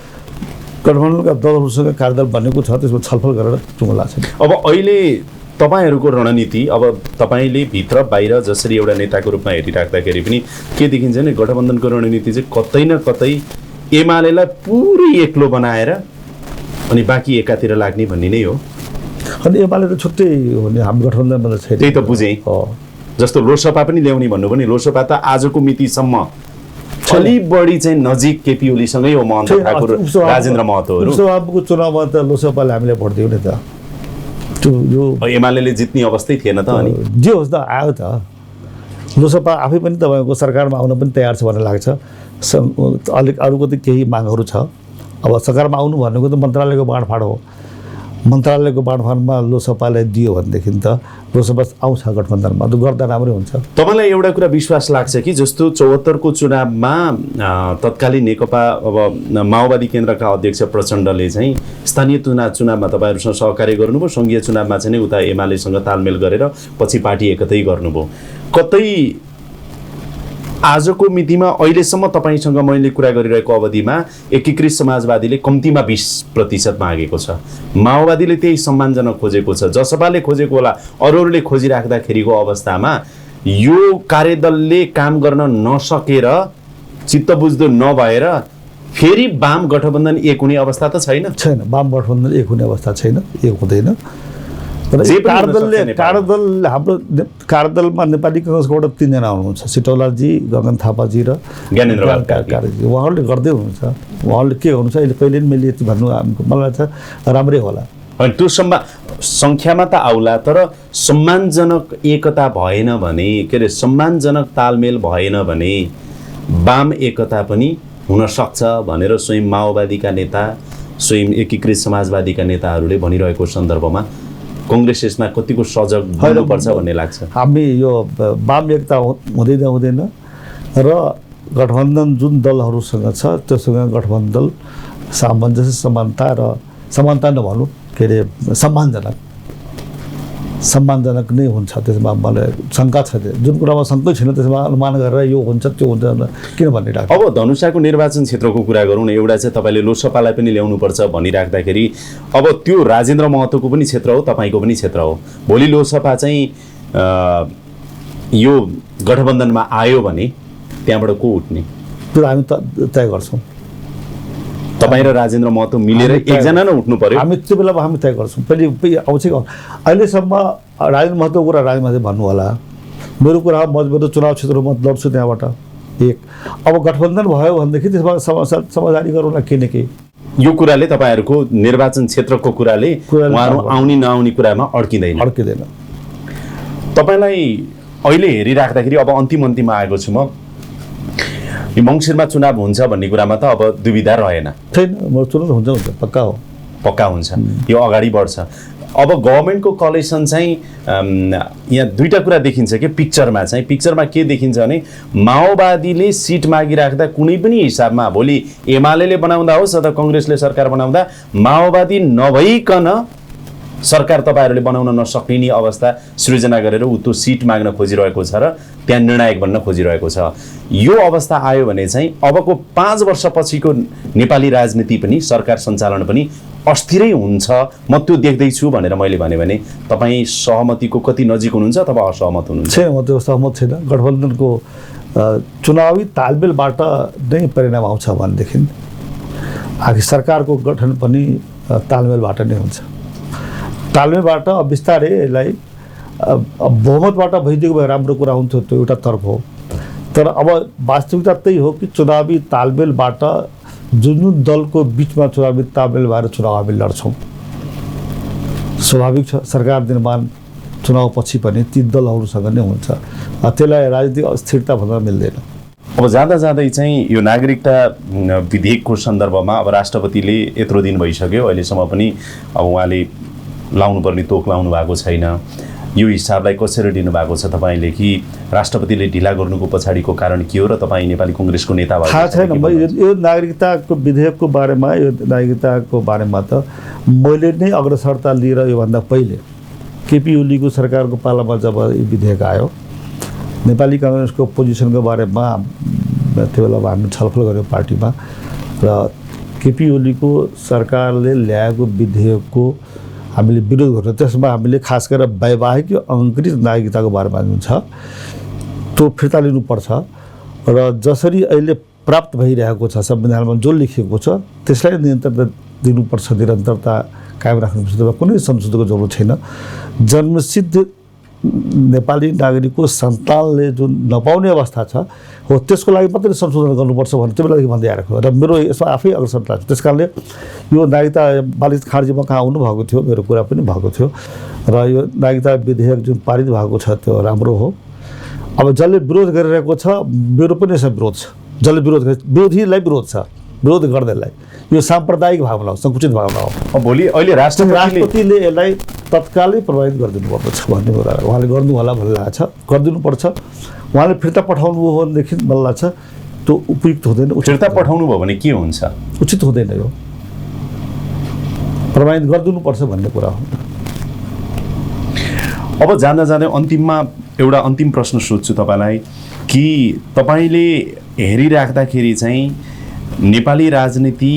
गठबन्धनका दलहरूसँग कार्यदल बनेको छ, त्यसमा छलफल गरेर टुङ्गो लाग्छ। अब अहिले तपाईँहरूको रणनीति, अब तपाईँले भित्र बाहिर जसरी एउटा नेताको रूपमा हेरिराख्दाखेरि पनि के देखिन्छ भने गठबन्धनको रणनीति चाहिँ कतै न कतै एमालेलाई पुरै एक्लो बनाएर अनि बाँकी एकातिर लाग्ने भन्ने नै हो। अनि एमाले त छुट्टै हो नि, हाम्रो गठबन्धनमा त छैन। त्यही त बुझेँ। जस्तो लोकसभा पनि ल्याउने भन्नुभयो नि, लोकसभा त आजको मितिसम्म अलि बढी चाहिँ नजिक केपी ओलीसँगै हो महन्त ठाकुर, राजेन्द्र महतोहरू। लोकसभाको चुनावमा त लोकसभाले हामीले भोट दियौँ नि त, यो एमाले जित्ने अवस्थै थिएन त। अनि जे होस् त आयो त, लोकसभा आफै पनि तपाईँको सरकारमा आउन पनि तयार छ भन्ने लाग्छ। अलिक अरूको त केही मागहरू छ। अब सरकारमा आउनु भनेको त मन्त्रालयको बाँडफाँड हो। मन्त्रालयको बाँडफाँडमा लोकसभालाई दियो भनेदेखि त लोकसभा आउँछ गठबन्धनमा, त्यो गर्दा राम्रै हुन्छ। तपाईँलाई एउटा कुरा विश्वास लाग्छ कि जस्तो 74 को चुनावमा तत्कालीन नेकपा अब माओवादी केन्द्रका अध्यक्ष प्रचण्डले चाहिँ स्थानीय चुनावमा तपाईँहरूसँग सहकार्य गर्नुभयो, सङ्घीय चुनावमा चाहिँ उता एमालेसँग तालमेल गरेर पछि पार्टी एकतै गर्नुभयो। कतै आजको मितिमा अहिलेसम्म तपाईँसँग मैले कुरा गरिरहेको अवधिमा एकीकृत समाजवादीले कम्तीमा 20% मागेको छ, माओवादीले त्यही सम्मानजनक खोजेको छ, जसपाले खोजेको होला, अरूहरूले खोजिराख्दाखेरिको अवस्थामा यो कार्यदलले काम गर्न नसकेर चित्त बुझ्दो नभएर फेरि वाम गठबन्धन एक हुने अवस्था त छैन? छैन, वाम गठबन्धन एक हुने अवस्था छैन, एक हुँदैन। कार्यदल हाम्रो कार्यदलमा नेपाली काङ्ग्रेसबाट 3 जना हुनुहुन्छ, सिटौलाजी, गगन थापाजी र ज्ञानेन्द्र कार्की। उहाँहरूले गर्दै हुनुहुन्छ। उहाँहरूले के हुनुहुन्छ अहिले कहिले पनि मैले यति भन्नु मलाई लाग्छ राम्रै होला। अनि त्यो सङ्ख्यामा त आउला, तर सम्मानजनक एकता भएन भने, के अरे सम्मानजनक तालमेल भएन भने वाम एकता पनि हुन सक्छ भनेर स्वयं माओवादीका नेता, स्वयं एकीकृत समाजवादीका नेताहरूले भनिरहेको सन्दर्भमा कङ्ग्रेस यसमा कतिको सजग हुनुपर्छ भन्ने लाग्छ? हामी यो वाम एकता हुँदैन र गठबन्धन जुन दलहरूसँग छ त्योसँग गठबन्धन सामञ्जस्य समानता नभनौँ, के अरे सम्मानजनक नै हुन्छ। त्यसमा मलाई शङ्का छ, जुन कुरामा शङ्कै छैन त्यसमा अनुमान गरेर यो हुन्छ त्यो हुन्छ किन भनिरहेको। अब धनुषाको निर्वाचन क्षेत्रको कुरा गरौँ न। एउटा चाहिँ तपाईँले लोकसभालाई पनि ल्याउनुपर्छ भनिराख्दाखेरि अब त्यो राजेन्द्र महतोको पनि क्षेत्र हो, तपाईँको पनि क्षेत्र हो। भोलि लोकसभा चाहिँ यो गठबन्धनमा आयो भने त्यहाँबाट को उठ्ने त्यो हामी तय गर्छौँ। तपाईँ र राजेन्द्र महतो मिलेर एकजना नै उठ्नु पर्यो। हामी त्यो बेलामा हामी तय गर्छौँ। पहिले आउँछ अहिलेसम्म राजेन्द्र महतो कुरा राजेन्द्र महतो भन्नु होला, मेरो कुरा मेरो चुनाव क्षेत्रमा लड्छु त्यहाँबाट एक। अब गठबन्धन भयो भनेदेखि त्यसमा समझदारी गरौँ न, के न के। यो कुराले तपाईँहरूको निर्वाचन क्षेत्रको कुराले उहाँहरू आउने नआउने कुरामा अड्किँदैन। तपाईँलाई अहिले हेरिराख्दाखेरि अब अन्तिममा आएको छु म, यो मङ्सिरमा चुनाव हुन्छ भन्ने कुरामा त अब दुविधा रहेन। छैन, चुनाव हुन्छ पक्का हुन्छ, यो अगाडि बढ्छ। अब गभर्मेन्टको कलेक्सन चाहिँ यहाँ दुईवटा कुरा देखिन्छ कि पिक्चरमा के देखिन्छ भने माओवादीले सिट मागिराख्दा कुनै पनि हिसाबमा भोलि एमाले बनाउँदा होस् अथवा कङ्ग्रेसले सरकार बनाउँदा माओवादी नभइकन सरकार तपाईँहरूले बनाउन नसक्ने नि अवस्था सृजना गरेर ऊ त्यो सिट माग्न खोजिरहेको छ र त्यहाँ निर्णायक बन्न खोजिरहेको छ। यो अवस्था आयो भने चाहिँ अबको 5 वर्षपछिको नेपाली राजनीति पनि सरकार सञ्चालन पनि अस्थिरै हुन्छ, म त्यो देख्दैछु भनेर मैले भने तपाईँ सहमतिको कति नजिक हुनुहुन्छ अथवा असहमत हुनुहुन्छ? छैन, म त्यो सहमत छैन। गठबन्धनको चुनावी तालमेलबाट नै परिणाम आउँछ भनेदेखि आखिर सरकारको गठन पनि तालमेलबाट नै हुन्छ। तालमेलबाट बिस्तारै यसलाई बहुमतबाट भइदिएको भए राम्रो कुरा हुन्थ्यो, त्यो एउटा तर्फ हो। तर अब वास्तविकता त्यही हो कि चुनावी तालमेलबाट जुन दलको बिचमा चुनावी तालमेल भएर चुनाव हामी लड्छौँ, स्वाभाविक छ सरकार निर्माण चुनावपछि पनि ती दलहरूसँग नै हुन्छ। त्यसलाई राजनीतिक अस्थिरता भन्न मिल्दैन। अब जाँदै चाहिँ यो नागरिकता विधेयकको सन्दर्भमा अब राष्ट्रपतिले यत्रो दिन भइसक्यो, अहिलेसम्म पनि अब उहाँले लाउनुपर्ने तोक लाउनु भएको छैन। यो हिसाबलाई कसरी दिनुभएको छ तपाईँले कि राष्ट्रपतिले ढिला गर्नुको पछाडिको कारण के हो र तपाईँ नेपाली कङ्ग्रेसको नेता भएको थाहा छैन। यो नागरिकताको विधेयकको बारेमा त मैले नै अग्रसरता लिएर योभन्दा पहिले केपी ओलीको सरकारको पालामा जब यो विधेयक आयो, नेपाली काङ्ग्रेसको पोजिसनको बारेमा त्यो बेला हामी छलफल गऱ्यौँ पार्टीमा र केपी ओलीको सरकारले ल्याएको विधेयकको हामीले विरोध गर्छौँ। त्यसमा हामीले खास गरेर वैवाहिक अङ्कृत नागरिकताको बारेमा जुन छ त्यो फिर्ता लिनुपर्छ र जसरी अहिले प्राप्त भइरहेको छ संविधानमा जो लेखिएको छ त्यसलाई निरन्तरता दिनुपर्छ, निरन्तरता कायम राख्नुपर्छ। त्यसमा कुनै संशोधनको जरुरत छैन। जन्मसिद्ध नेपाली नागरिकको सन्तानले जुन नपाउने अवस्था छ हो त्यसको लागि मात्रै संशोधन गर्नुपर्छ भन्ने त्यो बेलादेखि भन्दै आएको र मेरो यसमा आफै अग्रसरता छ। त्यस कारणले यो नागरिकता बालिक खारजीमा कहाँ आउनुभएको थियो, मेरो कुरा पनि भएको थियो र यो नागरिकता विधेयक जुन पारित भएको छ त्यो राम्रो हो। अब जसले विरोध गरिरहेको छ मेरो पनि यसमा विरोध छ। जसले विरोधीलाई विरोध छ, विरोध गर्दैलाई यो साम्प्रदायिक भावना हो, सङ्कुचित भावना हो। भोलि अहिले राष्ट्रपतिले यसलाई तत्कालै प्रभावित गरिदिनु पर्दछ भन्ने कुरा उहाँले गर्नु होला भन्ने लाग्छ। गरिदिनुपर्छ। उहाँले फिर्ता पठाउनु हो भनेदेखि मलाई लाग्छ त्यो उपयुक्त हुँदैन। फिर्ता पठाउनु भयो भने के हुन्छ? उचित हुँदैन, यो प्रभावित गरिदिनुपर्छ भन्ने कुरा हो। अब जाँदै अन्तिममा एउटा अन्तिम प्रश्न सोध्छु तपाईँलाई कि तपाईँले हेरिराख्दाखेरि चाहिँ नेपाली राजनीति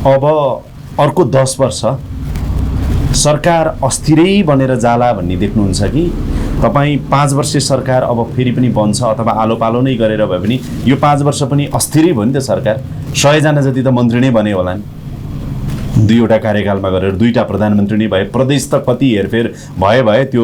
अब अर्को 10 वर्ष सरकार अस्थिरै बनेर जाला भन्ने देख्नुहुन्छ कि तपाईँ 5 वर्षे सरकार अब फेरि पनि बन्छ अथवा आलो पालो नै गरेर भए पनि यो 5 वर्ष पनि अस्थिरै भयो नि त सरकार? 100 जना जति त मन्त्री नै बने होला नि, 2वटा कार्यकालमा गरेर 2टा प्रधानमन्त्री नै भए। प्रदेश त कति हेरफेर भए त्यो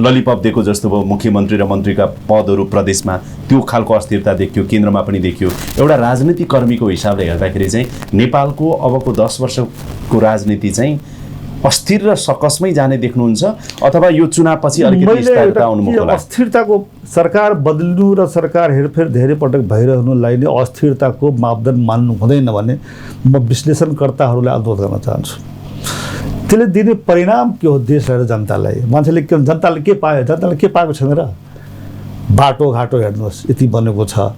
ललिपप दिएको जस्तो भयो, मुख्यमन्त्री र मन्त्रीका पदहरू प्रदेशमा त्यो खालको अस्थिरता देखियो, केन्द्रमा पनि देखियो। एउटा राजनीतिक कर्मीको हिसाबले हेर्दाखेरि चाहिँ नेपालको अबको 10 वर्षको राजनीति चाहिँ अस्थिर र सकसमै जाने देख्नुहुन्छ अथवा यो चुनावपछि अलिकति स्थिरता अनुभव होला? अस्थिरताको सरकार बदलिनु र सरकार हेरफेर धेरै पटक भइरहनुलाई नै अस्थिरताको मापदण्ड मान्नु हुँदैन भन्ने म विश्लेषणकर्ताहरूलाई अनुरोध गर्न चाहन्छु। त्यसले दिने परिणाम के हो देशलाई र जनतालाई? मान्छेले के जनताले के पायो? जनताले के पाएको छैन र? बाटोघाटो हेर्नुहोस् यति बनेको छ,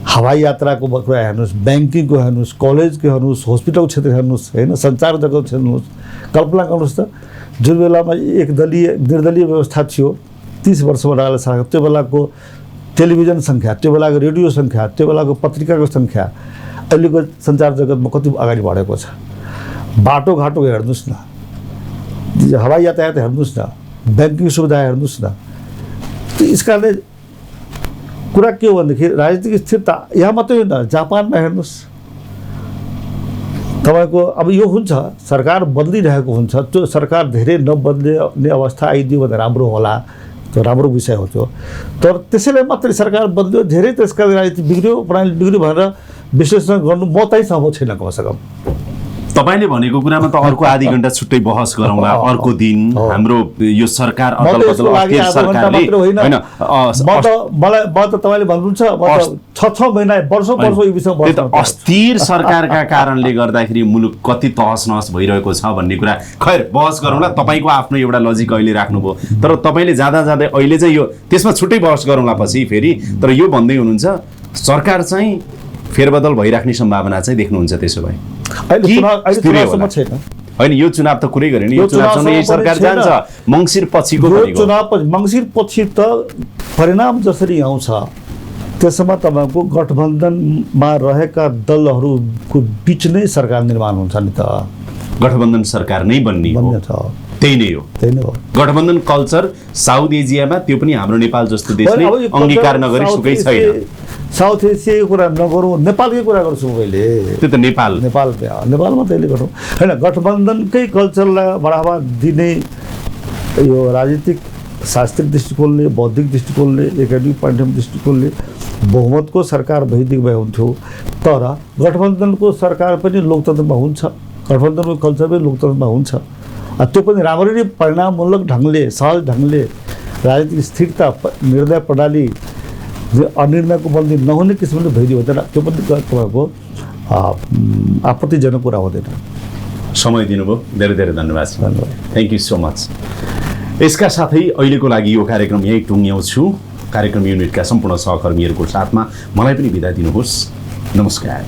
हवाई यात्राको कुरा हेर्नुहोस्, ब्याङ्किङको हेर्नुहोस्, कलेजको हेर्नुहोस्, हस्पिटलको क्षेत्र हेर्नुहोस्, होइन, सञ्चार जगत हेर्नुहोस्। कल्पना गर्नुहोस् त, जुन बेलामा निर्दलीय व्यवस्था थियो 30 वर्षमा अगाडि सरकार, त्यो बेलाको टेलिभिजन सङ्ख्या, त्यो बेलाको रेडियो सङ्ख्या, त्यो बेलाको पत्रिकाको सङ्ख्या अहिलेको सञ्चार जगतमा कति अगाडि बढेको छ। बाटोघाटो हेर्नुहोस् न, हवाई यातायात हेर्नुहोस् न, ब्याङ्किङ सुविधा हेर्नुहोस् न। त्यस कारणले कुरा के हो भनेदेखि राजनीतिक स्थिरता यहाँ मात्रै होइन, जापानमा हेर्नुहोस् तपाईँको। अब यो हुन्छ सरकार बदलिरहेको हुन्छ, त्यो सरकार धेरै नबदल्ने अवस्था आइदियो भने राम्रो होला, त्यो राम्रो विषय हो त्यो। तर त्यसैले मात्रै सरकार बदल्यो, धेरै त्यसका राजनीति बिग्रियो, प्रणाली बिग्रियो भनेर विश्लेषण गर्नु म चाहिँ सम्भव छैन कमसेकम। तपाईले भनेको कुरामा त अर्को आधी घण्टा छुट्टै बहस गरौँला अर्को दिन। हाम्रो यो सरकार अदल बदल अस्थिर सरकारले हैन, मलाई त तपाईले भन्नुहुन्छ म त 6 महिना वर्षौं यो विषयमा बहस गर्छु। अस्थिर सरकारका कारणले गर्दाखेरि मुलुक कति तहस नहस भइरहेको छ भन्ने कुरा खैर बहस गरौँला। तपाईको आफ्नो एउटा लजिक अहिले राख्नुभयो, तर तपाईले जाँदा जाँदै अहिले चाहिँ यो त्यसमा छुट्टै बहस गरौँला पछि फेरि। तर यो भन्दै हुनुहुन्छ सरकार चाहिँ फेरबदल भइराख्ने सम्भावना चाहिँ देख्नुहुन्छ? त्यसो भए होइन, यो चुनाव त कुरै गरेन, यो चुनावसँग यही सरकार जान्छ मङ्सिर पछिको मङ्सिर पछि त परिणाम जसरी आउँछ त्यसमा तपाईको गठबन्धनमा रहेका दलहरूको बीच नै सरकार निर्माण हुन्छ नि त। गठबन्धन सरकार नै बन्ने छ, त्यही नै हो। गठबन्धन कल्चर साउथ एसियामा, त्यो पनि हाम्रो नेपाल जस्तो देशले अङ्गीकार नगरी सुकै छैन। साउथ एसियाको कुरा नगरौँ, नेपालकै कुरा गर्छु मैले। त्यो त नेपालमा त्यसले गरौँ होइन। गठबन्धनकै कल्चरलाई बढावा दिने यो राजनीतिक शास्त्रीय दृष्टिकोणले, बौद्धिक दृष्टिकोणले, एकाडेमिक पाठ्यक्रम दृष्टिकोणले बहुमतको सरकार भइदिएको भए हुन्थ्यो। तर गठबन्धनको सरकार पनि लोकतन्त्रमा हुन्छ, गठबन्धनको कल्चर पनि लोकतन्त्रमा हुन्छ। त्यो पनि राम्ररी परिणाममूलक ढङ्गले, सहज ढङ्गले राजनीतिक स्थिरता, निर्णय प्रणाली अनिर्णयको बन्दी नहुने किसिमले भइदियो हुँदैन, त्यो पनि तपाईँको आपत्तिजनक कुरा हुँदैन। समय दिनुभयो, धेरै धेरै धन्यवाद। Thank you so much. यसका साथै अहिलेको लागि यो कार्यक्रम यहीँ टुङ्ग्याउँछु। कार्यक्रम युनिटका सम्पूर्ण सहकर्मीहरूको साथमा मलाई पनि बिदा दिनुहोस्। नमस्कार।